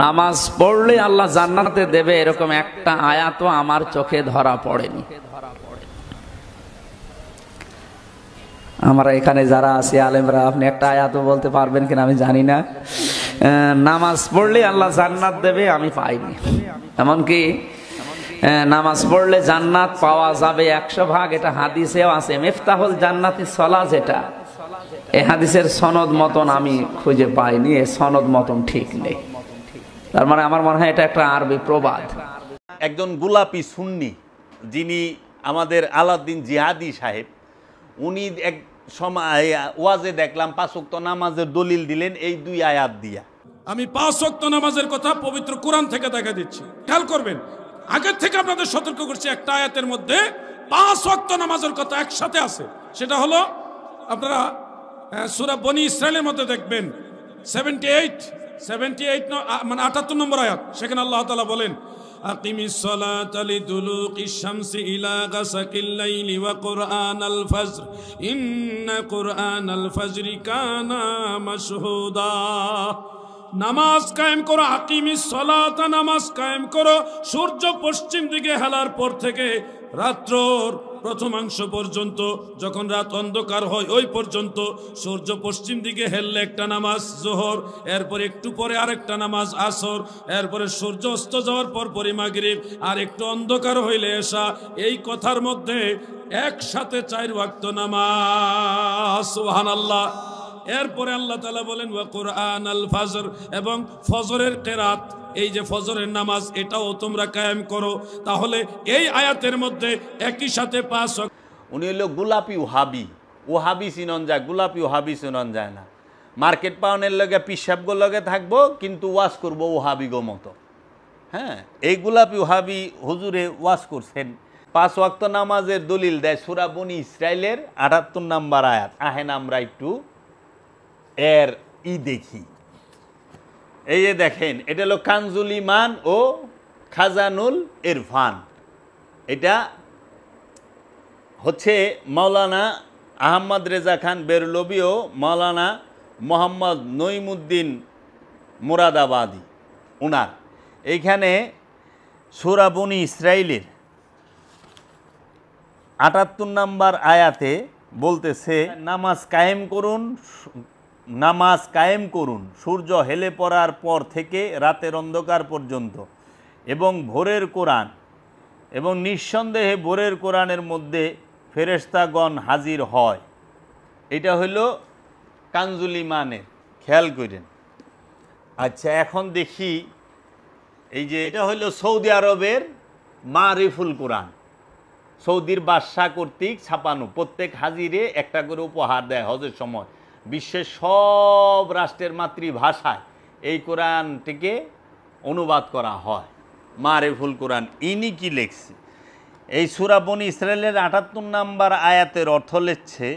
নামাজ পড়লে আল্লাহ জান্নাতে দেবে এরকম একটা আয়াতও আমার চোখে ধরা পড়েনি। আমরা এখানে যারা আছি আলেমরা, আপনি একটা আয়াতও বলতে পারবেন কিনা আমি জানি না। নামাজ পড়লে আল্লাহ জান্নাত দেবে আমি পাইনি। এমনকি নামাজ পড়লে জান্নাত পাওয়া যাবে 100 ভাগ, এটা হাদিসেও আছে। মিফতাহুল জান্নাতি সলা, যেটা এই হাদিসের সনদ মতন আমি খুঁজে পাইনি, এই সনদ মতন ঠিক নেই। তার মানে আমার মনে হয় এটা একটা আরবি প্রবাদ। একজন গোলাপি সুন্নি যিনি আমাদের আলাউদ্দিন জিহাদি সাহেব, উনি এক সময় ওয়াজে দেখলাম 5 ওয়াক্ত নামাজের দলিল দিলেন এই 2 আয়াত দিয়া। আমি 5 ওয়াক্ত নামাজের কথা পবিত্র কোরআন থেকে দেখা দিচ্ছি, খেয়াল করবেন। আগের থেকে আপনাদের সতর্ক করছি, একটা আয়াতের মধ্যে 5 ওয়াক্ত নামাজের কথা একসাথে আছে। সেটা হলো আপনারা সূরা বনি ইসরাইলের মধ্যে দেখবেন 78 মানে 78 নম্বর আয়াত। সেখানে আল্লাহ তাআলা বলেন, আকিমিস সালাতা লিদুলুকিশ শামসি ইলা গাসাকিল লাইলি ওয়া কুরআনাল ফাজর ইন্না কুরআনাল ফাজরি কানা মাশহুদা। নামাজ কায়েম করো, আকিমিস সালাতা, নামাজ কায়েম করো সূর্য পশ্চিম দিকে হেলার পর থেকে রাত্রর প্রথমাংশ পর্যন্ত, যখন রাত অন্ধকার হয় ওই পর্যন্ত। সূর্য পশ্চিম দিকে হেললে একটা নামাজ জোহর, এরপর একটু পরে আরেকটা নামাজ আসর, এরপরে সূর্য অস্ত যাওয়ার পর পরে মাগরিব, আর একটু অন্ধকার হইলে এশা। এই কথার মধ্যে একসাথে 4 ওয়াক্ত নামাজ। সুবহানাল্লাহ। এরপরে আল্লাহ তাআলা বলেন ওয়া কুরআনাল ফাজর, এবং ফজরের কিরাত, এই যে ফজরের নামাজ এটাও তোমরা কায়েম করো। তাহলে এই আয়াতের মধ্যে একই সাথে 5 ওয়াক্ত। উনি হলো গোলাপি ওহাবি। ওহাবি চিনন যায়, গোলাপি ওহাবি চিনন যায় না। মার্কেট পাউনের লগে পিসাবগো লগে থাকবো, কিন্তু ওয়াজ করবো ওহাবি গো মতো। হ্যাঁ, এই গোলাপি ওহাবি হুজুরে ওয়াজ করছেন। 5 ওয়াক্ত নামাজের দলিল দেয় সূরা বনি ইসরাইলের 78 নম্বর আয়াত। আহেন আমরা একটু এর দেখি। এই যে দেখেন, এটা হলো কানজুল ইমান ও খাজানুল ইরফান। এটা হচ্ছে মাওলানা আহমদ রেজা খান বেরলভী ও মাওলানা মোহাম্মদ নঈমুদ্দিন মুরাদাবাদী উনার। এইখানে সূরা বনি ইসরাইলের 78 নম্বর আয়াতে বলতেছে, নামাজ কায়েম করুন, নামাজ কায়েম করুন সূর্য হেলে পড়ার পর থেকে রাতের অন্ধকার পর্যন্ত, এবং ভোরের কোরআন, এবং নিঃসন্দেহে ভোরের কোরআনের মধ্যে ফেরেশতাগণ হাজির হয়। এটা হইল কানজুল ইমানের, খেয়াল করেন। আচ্ছা, এখন দেখি এই যে এটা হইল সৌদি আরবের মারিফুল কোরআন, সৌদির বাদশাহ কর্তৃক ছাপানো। প্রত্যেক হাজিরে একটা করে উপহার দেয় হজের সময়। বিশ্বের সব রাষ্ট্রের মাতৃভাষায় এই কোরআনটিকে অনুবাদ করা হয়, মারিফুল কোরআন। ইনি কি লেখছে? এই সূরা বনি ইসরাইলের 78 নম্বর আয়াতের অর্থ লেখছে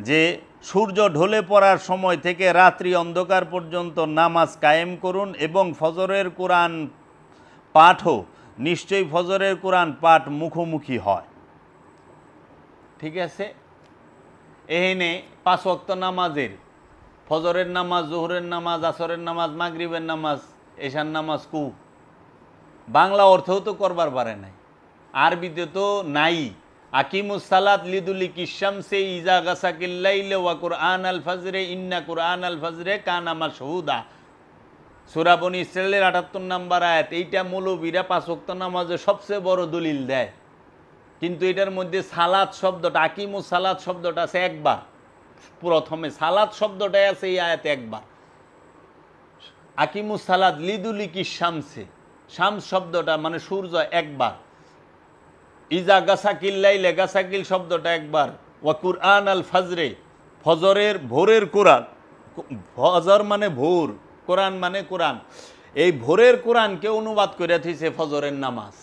যে সূর্য ঢলে পড়ার সময় থেকে রাত্রি অন্ধকার পর্যন্ত নামাজ কায়েম করুন, এবং ফজরের কোরআন পাঠও, নিশ্চয়ই ফজরের কোরআন পাঠ মুখোমুখি হয়। ঠিক আছে, এখানে 5 ওয়াক্ত নামাজের, ফজরের নামাজ, জোহরের নামাজ, আসরের নামাজ, মাগরিবের নামাজ, এশার নামাজ কু বাংলা অর্থও তো করবার পারে নাই, আরবিতে তো নাই। আকিমুস সালাত লিদুলিকিশ শামসি ইজা গাসাকিল লাইলি ওয়া কুরআনাল ফাজরে ইন্না কুরআনাল ফাজরে কানা মাশহুদা। সূরা বনি ইসরাইলের 78 নম্বর আয়াত। এইটা মৌলবীরা 5 ওয়াক্ত নামাজের সবচেয়ে বড় দলিল দেয়, কিন্তু এটার মধ্যে সালাত শব্দটা, আকিমুস সালাত শব্দটা আছে একবার। প্রথমে সালাত শব্দটাই আছে এই আয়াতে একবার। আকিমুস সালাত লিদুলিকিশ শামসি, শামস শব্দটা মানে সূর্য একবার। ইজা গাসাকিল লাইলে, গাসাকিল শব্দটা একবার। ওয়া কুরআনাল ফাজরে, ফজরের, ভোরের কোরআন। ফজর মানে ভোর, কোরআন মানে কোরআন। এই ভোরের কোরআনকে অনুবাদ করে দিয়েছে ফজরের নামাজ।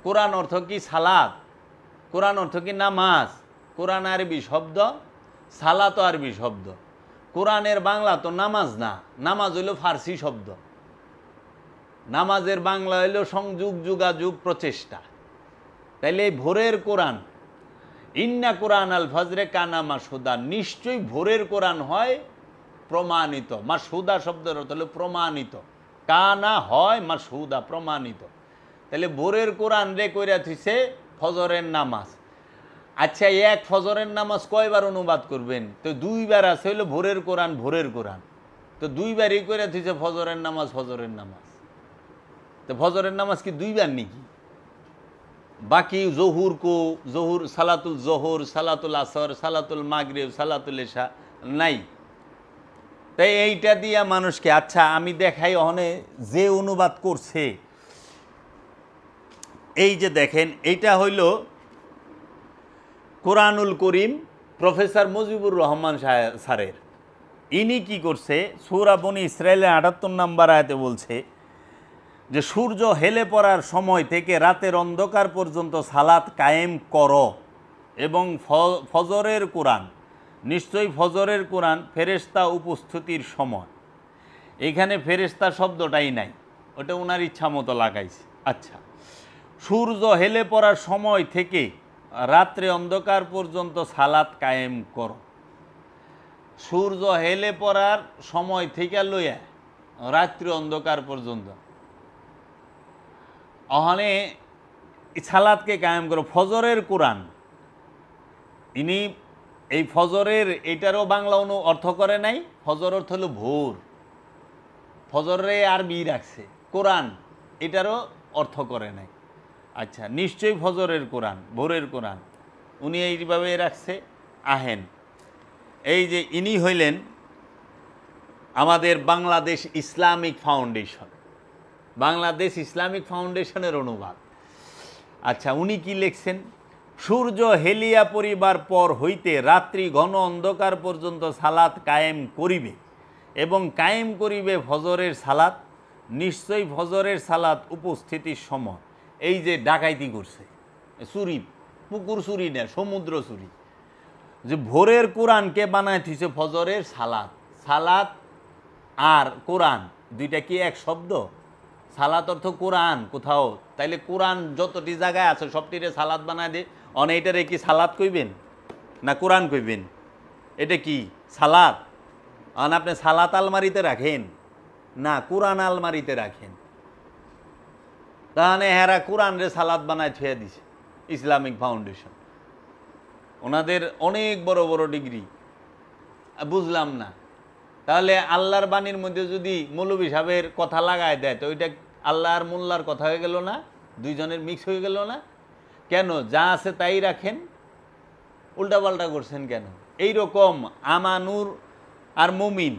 কোরআন অর্থ কি? সালাত। কোরআন অর্থ কি? নামাজ। কোরআন আরবি শব্দ, সালাত আরবি শব্দ। কোরআনের বাংলা তো নামাজ না, নামাজ হইল ফার্সি শব্দ। নামাজের বাংলা হইল সংযোগ, যোগাযোগ, প্রচেষ্টা। তাইলে এই ভোরের কোরআন, ইন্না কুরআনাল ফাজরে কানা মাশহুদা, নিশ্চয়ই ভোরের কোরআন হয় প্রমাণিত। মাশহুদা শব্দের অর্থ হলো প্রমাণিত। কানা হয় মাশহুদা, প্রমাণিত। তাহলে ভোরের কোরআন রে কইরা থইছে ফজরের নামাজ। আচ্ছা, এক ফজরের নামাজ কয়বার অনুবাদ করবেন? তো দুইবার আছে, হইলো ভোরের কোরআন, ভোরের কোরআন। তো দুইবারই কইরা থইছে ফজরের নামাজ, ফজরের নামাজ। তো ফজরের নামাজ কি দুইবার নাকি? বাকি জহুর কো, জহুর সালাতুল জোহর, সালাতুল আসর, সালাতুল মাগরিব, সালাতুল ইশা নাই। তাই এইটা দিয়া মানুষকে, আচ্ছা আমি দেখাই ওখানে যে অনুবাদ করছে, এই যে দেখেন, এইটা হইল কোরআনুল করিম প্রফেসর মুজিবুর রহমান স্যারের। ইনি কি করছে, সূরা বনী ইসরাইলের ৭৮ নম্বর আয়াতে বলছে যে সূর্য হেলে পড়ার সময় থেকে রাতের অন্ধকার পর্যন্ত সালাত কায়েম করো, এবং ফজরের কোরআন, নিশ্চয়ই ফজরের কোরআন ফেরেশতা উপস্থিতির সময়। এখানে ফেরেশতা শব্দটাই নাই, ওটা ওনার ইচ্ছা মতো লাগাইছে। আচ্ছা, সূর্য হেলে পড়ার সময় থেকে রাত্রে অন্ধকার পর্যন্ত সালাত কায়েম করো। সূর্য হেলে পড়ার সময় থেকে লইয়া রাত্রি অন্ধকার পর্যন্ত ওখানে সালাতকে কায়েম করো। ফজরের কোরআন, ইনি এই ফজরের এইটারও বাংলা অর্থ করে নাই। ফজর অর্থ হলো ভোর, ফজরে আরবি রাখছে। কোরআন এটারও অর্থ করে নাই। আচ্ছা, নিশ্চয়ই ফজরের কোরআন, ভোরের কোরআন, উনি এইভাবে রাখছে। আহেন, এই যে ইনি হইলেন আমাদের Bangladesh Islamic foundation, Bangladesh Islamic ফাউন্ডেশনের অনুবাদ। আচ্ছা, উনি কি লিখছেন, সূর্য হেলিয়া পরিবার পর হইতে রাত্রি ঘন অন্ধকার পর্যন্ত সালাত কায়েম করিবে, এবং কায়েম করিবে ফজরের সালাত, নিশ্চয়ই ফজরের সালাত উপস্থিতির সময়। এই যে ডাকাইতি করছে, চুরি, পুকুর চুরি না, সমুদ্র চুরি। যে ভোরের কোরআনকে বানায় দিছে ফজরের সালাত। সালাত আর কোরআন দুইটা কি এক শব্দ? সালাত অর্থ কোরআন কোথাও, তাইলে কোরআন যতটি জায়গায় আছে সবটিরে সালাত বানায় দে। এইটারে কি সালাত কইবেন না কোরআন কইবেন? এটা কি সালাত? আপনি সালাত আলমারিতে রাখেন না কোরআন আলমারিতে রাখেন? তাহলে হেরা কোরআন রে সালাত বানায় ছুঁয়ে দিছে ইসলামিক ফাউন্ডেশন। ওনাদের অনেক বড় বড় ডিগ্রি, বুঝলাম না। তাহলে আল্লাহর বাণীর মধ্যে যদি মৌলভী সাহেবের কথা লাগায় দেয়, তো ওইটা আল্লাহ আর মোল্লার কথা হয়ে গেল না? দুইজনের মিক্স হয়ে গেল না? কেন যা আছে তাই রাখেন, উল্টাপাল্টা করছেন কেন? এই রকম আমানুর আর মুমিন,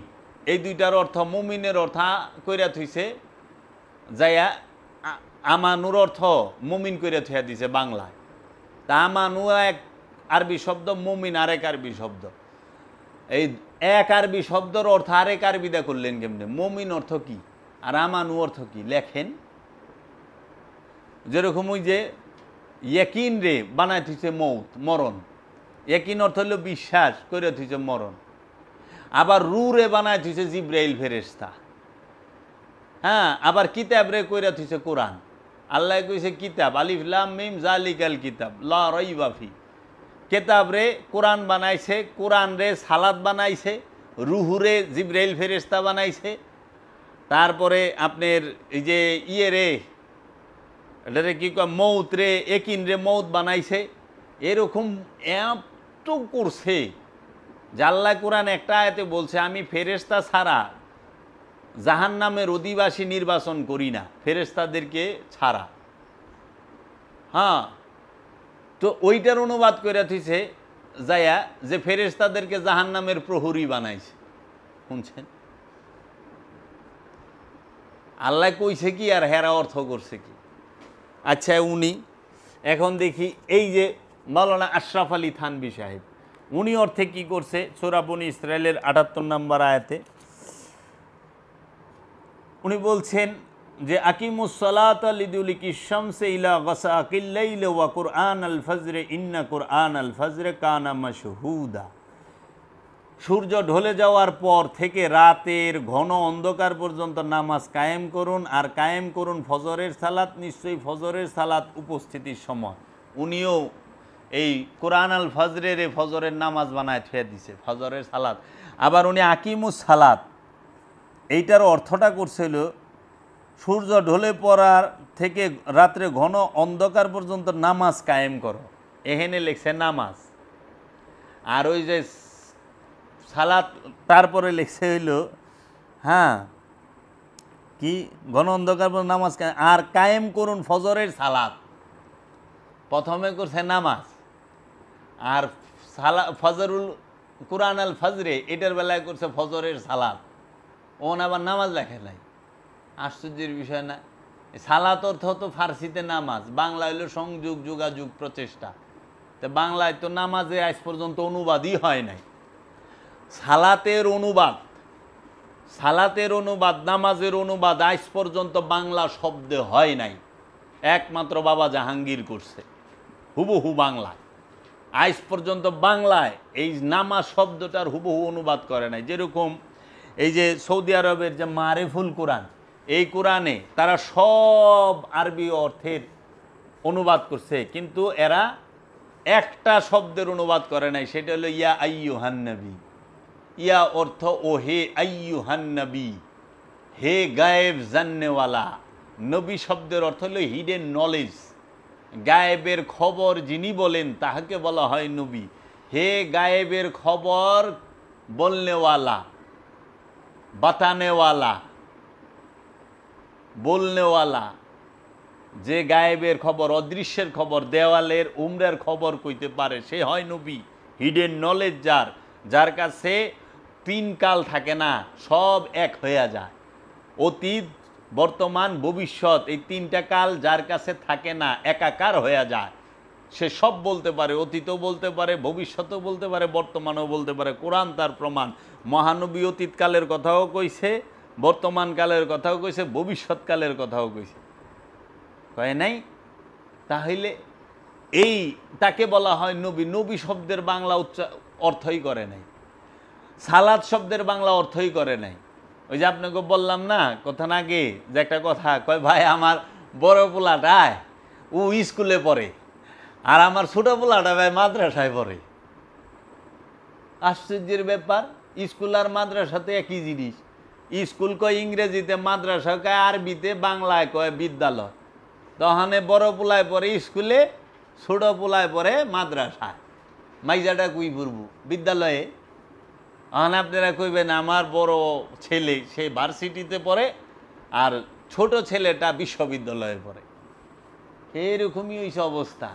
এই দুইটার অর্থ, মুমিনের অর্থ কইরা থইছে যাইয়া, আমানুর অর্থ মুমিন কইরা থইয়া দিছে বাংলায়। তা আমানু এক আরবি শব্দ, মুমিন আরেক আরবি শব্দ। এই এক আরবি শব্দের অর্থ আরেক আরবিদা করলেন কেমনে? মুমিন অর্থ কি আর আমানু অর্থ কি লেখেন। যেরকম ওই যে ইয়াকিন রে বানায় থইছে মৌত, মরণ। ইয়াকিন অর্থ হলো বিশ্বাস, করে থইছে মরণ। আবার রু রে বানায় থইছে জিব্রাইল ফেরেশতা। হ্যাঁ, আবার কিতাব রে কইরা থইছে কোরআন। আল্লাহ কইছে কিতাব, আলিফ লাম মিম জালিকাল কিতাব লা রাইবা ফি। কিতাব রে কোরআন বানাইছে, কোরআন রে সালাত বানাইছে, রুহুরে জিব্রাইল ফেরেশতা বানাইছে। তারপরে আপনার এই যে ইয়ে রে, এটারে কি কয়, মৌত রে, একিন রে মৌত বানাইছে। এরকম এত করছে যে আল্লাহ কোরআন একটা আয়াতে বলছে, আমি ফেরেশতা ছাড়া জাহান্নামের অধিবাসী নির্বাচন করি না, ফেরেশতাদেরকে ছাড়া। হ্যাঁ, তো ওইটার অনুবাদ করে থইছে যায়া যে ফেরেশতাদেরকে জাহান্নামের প্রহরী বানাইছে। শুনছেন? আল্লাহ কইছে কি আর হেরা অর্থ করছে কি? আচ্ছা, উনি এখন দেখি এই যে মাওলানা আশরাফ আলী থানভী সাহেব, উনি অর্থে কি করছে? সূরা বনী ইসরাইলের ৭৮ নম্বর আয়াতে উনি বলছেন যে আকিমুস সালাতা লিদুলিকি শামসি ইলা গাসাকিল লাইলি ওয়া কুরআন আল ফজর ইন্না কুরআন আল ফজর কানা মাশহুদা। সূর্য ঢলে যাওয়ার পর থেকে রাতের ঘন অন্ধকার পর্যন্ত নামাজ কায়েম করুন, আর কায়েম করুন ফজরের সালাত, নিশ্চয়ই ফজরের সালাত উপস্থিতির সময়। উনিও এই কোরআন আল ফজরের ফজরের নামাজ বানায় থুয়ে দিছে, ফজরের সালাত। আবার উনি আকিমুস সালাত, এইটার অর্থটা করছিল সূর্য ঢলে পড়ার থেকে রাত্রে ঘন অন্ধকার পর্যন্ত নামাজ কায়েম করো। এখানে লিখছে নামাজ, আর ওই যে সালাত তারপরে লিখছে হইল হ্যাঁ কি ঘন অন্ধকার পর্যন্ত নামাজ আর কায়েম করুন ফজরের সালাত। প্রথমে করছে নামাজ, আর ফজরুল কুরআন আল ফজরে এটার বেলায় করছে ফজরের সালাত। ওন আবার নামাজ লেখে নাই, আশ্চর্যের বিষয় না। সালাত অর্থ তো ফার্সিতে নামাজ, বাংলা হইল সংযোগ যোগাযোগ প্রচেষ্টা। তো বাংলায় তো নামাজে আজ পর্যন্ত অনুবাদই হয় নাই। সালাতের অনুবাদ নামাজের অনুবাদ আজ পর্যন্ত বাংলা শব্দে হয় নাই, একমাত্র বাবা জাহাঙ্গীর করছে হুবহু বাংলায়। আজ পর্যন্ত বাংলায় এই নামাজ শব্দটার হুবহু অনুবাদ করে নাই। যেরকম এই যে সৌদি আরবের যে মারিফুল কোরআন, এই কোরআনে তারা সব আরবি অর্থের অনুবাদ করছে, কিন্তু এরা একটা শব্দের অনুবাদ করে নাই, সেটা হলো ইয়া আইয়ুহান নবী। ইয়া অর্থ ও হে আইয়ুহান নবী, হে গায়েব জাননেওয়ালা। নবী শব্দের অর্থ হলো হিডেন নলেজ, গায়েবের খবর যিনি বলেন তাহাকে বলা হয় নবী। হে গায়েবের খবর বলনেওয়ালা, বাতানেওয়ালা, বলনেওয়ালা, যে গায়েবের খবর অদৃশ্যের খবর দেওয়ালের উমরের খবর কইতে পারে সে হয় নবী। হিডেন নলেজ যার কাছে তিন কাল থাকে না, সব এক হয়ে যায়। অতীত বর্তমান ভবিষ্যৎ এই তিনটা কাল যার কাছে থাকে না, একাকার হয়ে যায়, সে সব বলতে পারে, অতীতও বলতে পারে, ভবিষ্যতও বলতে পারে, বর্তমানও বলতে পারে। কোরআন তার প্রমাণ। মহানবী অতীতকালের কথাও কইছে, বর্তমানকালের কথাও কইছে, ভবিষ্যৎকালের কথাও কইছে, কয় নাই? তাহলে এই তাকে বলা হয় নবী। নবী শব্দের বাংলা অর্থই করে নাই, সালাত শব্দের বাংলা অর্থই করে নাই। ওই যে আপনাকে বললাম না কথা না আগে যে একটা কথা কয়, ভাই আমার বড় পোলাটায় ও স্কুলে পড়ে, আর আমার ছোট পোলাটা ভাই মাদ্রাসায় পড়ে। আশ্চর্যের ব্যাপার, স্কুল আর মাদ্রাসাতে একই জিনিস। স্কুল কয় ইংরেজিতে, মাদ্রাসা কয় আরবিতে, বাংলায় কয় বিদ্যালয়। তখনে বড় পোলায় পড়ে স্কুলে, ছোট পোলায় পড়ে মাদ্রাসায়। মাইজাটা কুই পড়ব বিদ্যালয়ে। এখন আপনারা কইবেন আমার বড় ছেলে সে ভার্সিটিতে পড়ে আর ছোট ছেলেটা বিশ্ববিদ্যালয়ে পড়ে। এরকমই হয়েছে অবস্থা।